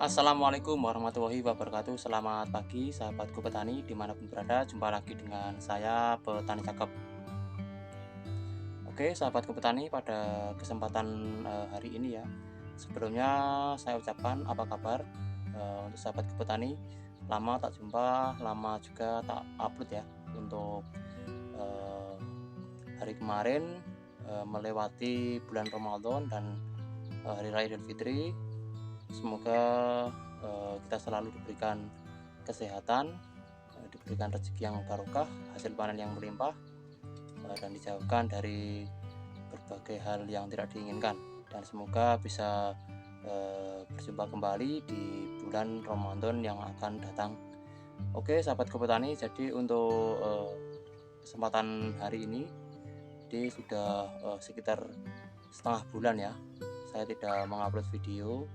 Assalamualaikum warahmatullahi wabarakatuh. Selamat pagi sahabatku petani dimanapun berada. Jumpa lagi dengan saya Petani Cakep. Oke sahabatku petani, pada kesempatan hari ini ya, sebelumnya saya ucapkan apa kabar untuk sahabatku petani. Lama tak jumpa, lama juga tak upload ya. Untuk eh, hari kemarin melewati bulan Ramadan dan Hari Raya Idul Fitri. Semoga kita selalu diberikan kesehatan, diberikan rezeki yang barokah, hasil panen yang melimpah, dan dijauhkan dari berbagai hal yang tidak diinginkan. Dan semoga bisa berjumpa kembali di bulan Ramadan yang akan datang. Oke sahabat petani, jadi untuk kesempatan hari ini sudah sekitar setengah bulan ya saya tidak mengupload video,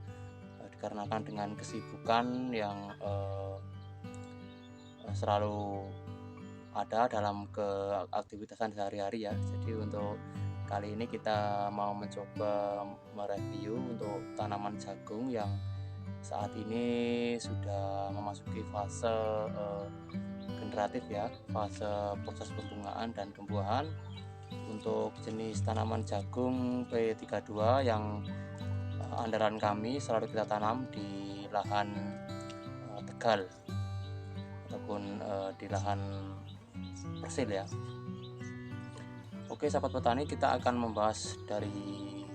dikarenakan dengan kesibukan yang selalu ada dalam keaktivitasan sehari-hari ya. Jadi untuk kali ini kita mau mencoba mereview untuk tanaman jagung yang saat ini sudah memasuki fase generatif ya, fase proses pembungaan dan pembuahan. Untuk jenis tanaman jagung P32 yang andalan kami selalu kita tanam di lahan tegal ataupun di lahan persil ya. Oke sahabat petani, kita akan membahas dari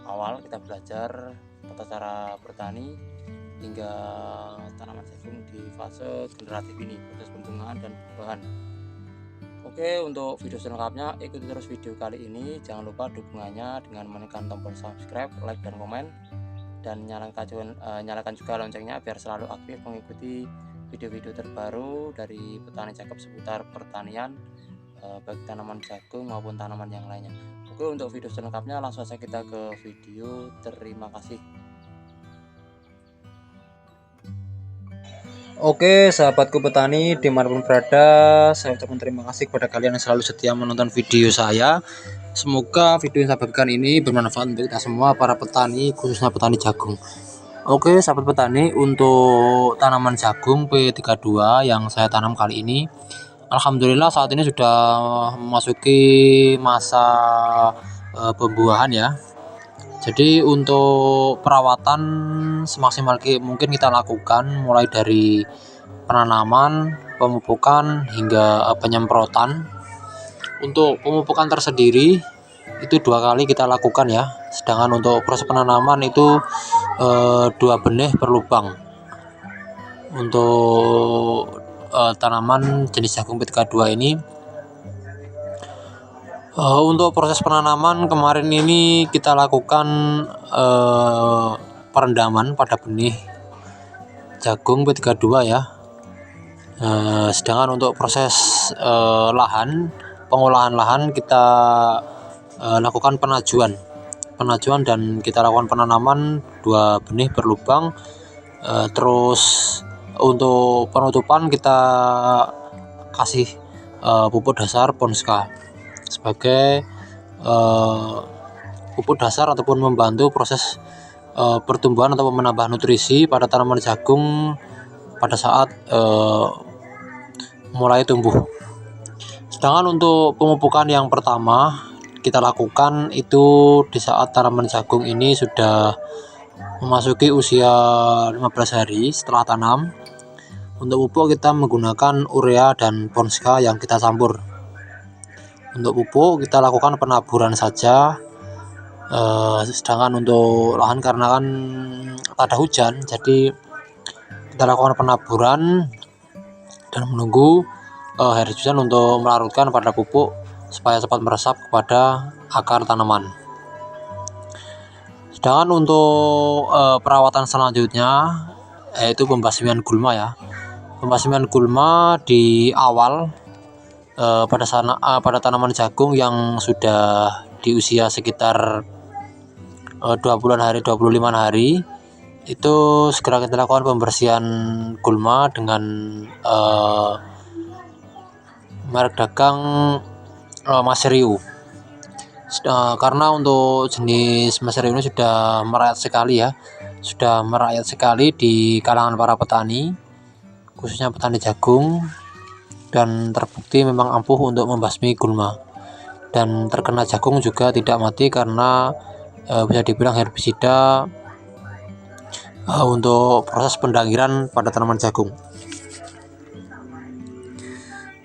awal kita belajar tata cara bertani hingga tanaman jagung di fase generatif ini, proses pembungaan dan pembuahan. Oke, untuk video selengkapnya ikuti terus video kali ini. Jangan lupa dukungannya dengan menekan tombol subscribe, like, dan komen, dan nyalakan juga loncengnya biar selalu aktif mengikuti video-video terbaru dari Petani Cakep seputar pertanian, baik tanaman jagung maupun tanaman yang lainnya. Oke, untuk video selengkapnya langsung saja kita ke video. Terima kasih. Oke sahabatku petani dimanapun berada, saya ucapkan terima kasih kepada kalian yang selalu setia menonton video saya. Semoga video yang saya bagikan ini bermanfaat untuk kita semua para petani, khususnya petani jagung. Oke sahabat petani, untuk tanaman jagung P32 yang saya tanam kali ini, alhamdulillah saat ini sudah memasuki masa pembuahan ya. Jadi untuk perawatan semaksimal mungkin kita lakukan, mulai dari penanaman, pemupukan hingga penyemprotan. Untuk pemupukan tersendiri itu 2 kali kita lakukan ya. Sedangkan untuk proses penanaman itu 2 benih per lubang. Untuk tanaman jenis jagung P32 ini, untuk proses penanaman kemarin ini kita lakukan perendaman pada benih jagung P32 ya. Sedangkan untuk proses pengolahan lahan kita lakukan penajuan dan kita lakukan penanaman 2 benih per lubang. Terus untuk penutupan kita kasih pupuk dasar Ponska sebagai pupuk dasar ataupun membantu proses pertumbuhan atau menambah nutrisi pada tanaman jagung pada saat mulai tumbuh. Sedangkan untuk pemupukan yang pertama kita lakukan itu di saat tanaman jagung ini sudah memasuki usia 15 hari setelah tanam. Untuk pupuk kita menggunakan urea dan Ponska yang kita campur. Untuk pupuk kita lakukan penaburan saja. Sedangkan untuk lahan karena kan ada hujan, jadi kita lakukan penaburan dan menunggu air hujan untuk melarutkan pada pupuk supaya cepat meresap kepada akar tanaman. Sedangkan untuk perawatan selanjutnya yaitu pembasmian gulma ya. Pembasmian gulma di awal pada tanaman jagung yang sudah di usia sekitar 25 hari itu segera kita lakukan pembersihan gulma dengan merek dagang Maseriu. Karena untuk jenis Maseriu ini sudah merayat sekali ya, sudah merakyat sekali di kalangan para petani, khususnya petani jagung, dan terbukti memang ampuh untuk membasmi gulma. Dan terkena jagung juga tidak mati karena bisa dibilang herbisida untuk proses pendangiran pada tanaman jagung.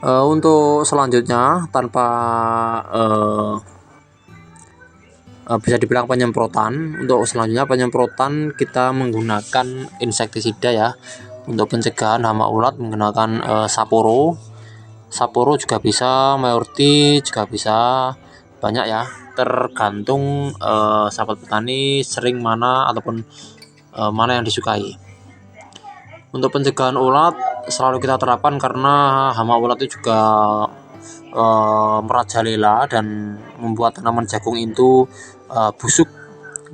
Untuk selanjutnya, tanpa bisa dibilang penyemprotan, untuk selanjutnya penyemprotan kita menggunakan insektisida ya. Untuk pencegahan hama ulat menggunakan Saporo juga bisa, Mayorti juga bisa, banyak ya, tergantung sahabat petani sering mana ataupun mana yang disukai. Untuk pencegahan ulat selalu kita terapkan karena hama ulat itu juga merajalela dan membuat tanaman jagung itu busuk,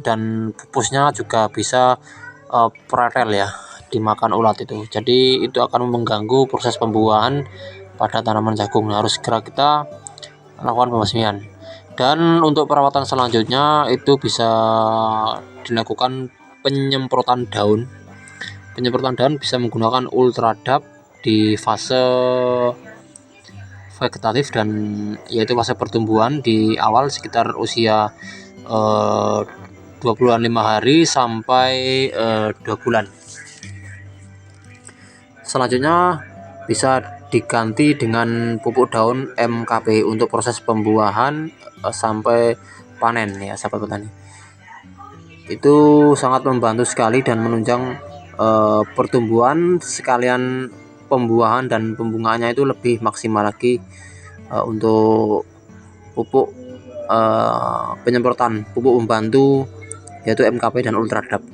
dan pupusnya juga bisa pretel ya, dimakan ulat itu. Jadi itu akan mengganggu proses pembuahan pada tanaman jagung. Harus segera kita lakukan pembasmian. Dan untuk perawatan selanjutnya itu bisa dilakukan penyemprotan daun. Penyemprotan daun bisa menggunakan Ultradap di fase vegetatif dan yaitu fase pertumbuhan di awal sekitar usia 25 hari sampai 2 bulan. Selanjutnya bisa diganti dengan pupuk daun MKP untuk proses pembuahan sampai panen ya sahabat petani. Itu sangat membantu sekali dan menunjang pertumbuhan sekalian pembuahan dan pembungaannya itu lebih maksimal lagi untuk pupuk penyemprotan pupuk membantu yaitu MKP dan Ultradap.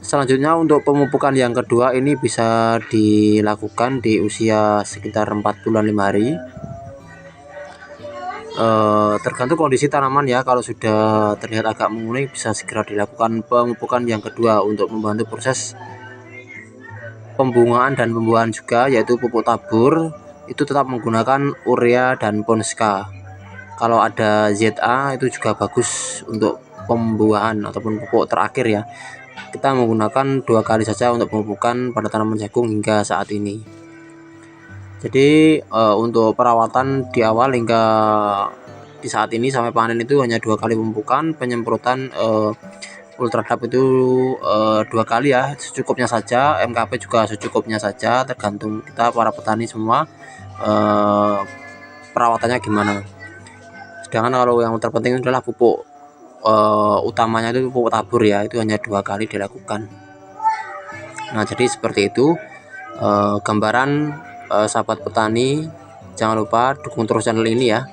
Selanjutnya untuk pemupukan yang kedua ini bisa dilakukan di usia sekitar 4 bulan 5 hari. Tergantung kondisi tanaman ya. Kalau sudah terlihat agak menguning bisa segera dilakukan pemupukan yang kedua untuk membantu proses pembungaan dan pembuahan juga, yaitu pupuk tabur itu tetap menggunakan urea dan ponska. Kalau ada ZA itu juga bagus untuk pembuahan ataupun pupuk terakhir ya. Kita menggunakan 2 kali saja untuk pemupukan pada tanaman jagung hingga saat ini. Jadi untuk perawatan di awal hingga di saat ini sampai panen itu hanya 2 kali pemupukan. Penyemprotan Ultradap itu 2 kali ya, secukupnya saja. MKP juga secukupnya saja, tergantung kita para petani semua perawatannya gimana. Sedangkan kalau yang terpenting adalah pupuk utamanya itu pupuk tabur ya, itu hanya 2 kali dilakukan. Nah jadi seperti itu gambaran sahabat petani. Jangan lupa dukung terus channel ini ya,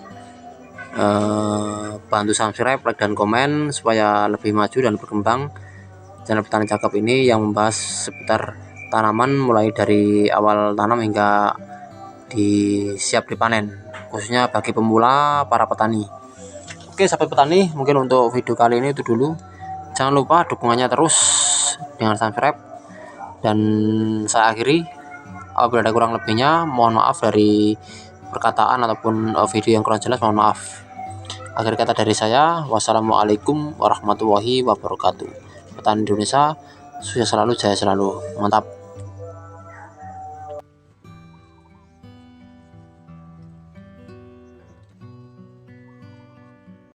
bantu subscribe, like, dan komen supaya lebih maju dan berkembang channel Petani Cakep ini yang membahas seputar tanaman mulai dari awal tanam hingga siap dipanen, khususnya bagi pemula para petani. Oke sahabat petani, mungkin untuk video kali ini itu dulu. Jangan lupa dukungannya terus dengan subscribe, dan saya akhiri. Apabila ada kurang lebihnya mohon maaf dari perkataan ataupun video yang kurang jelas, mohon maaf. Akhir kata dari saya, wassalamualaikum warahmatullahi wabarakatuh. Petani Indonesia sukses selalu, jaya selalu, mantap.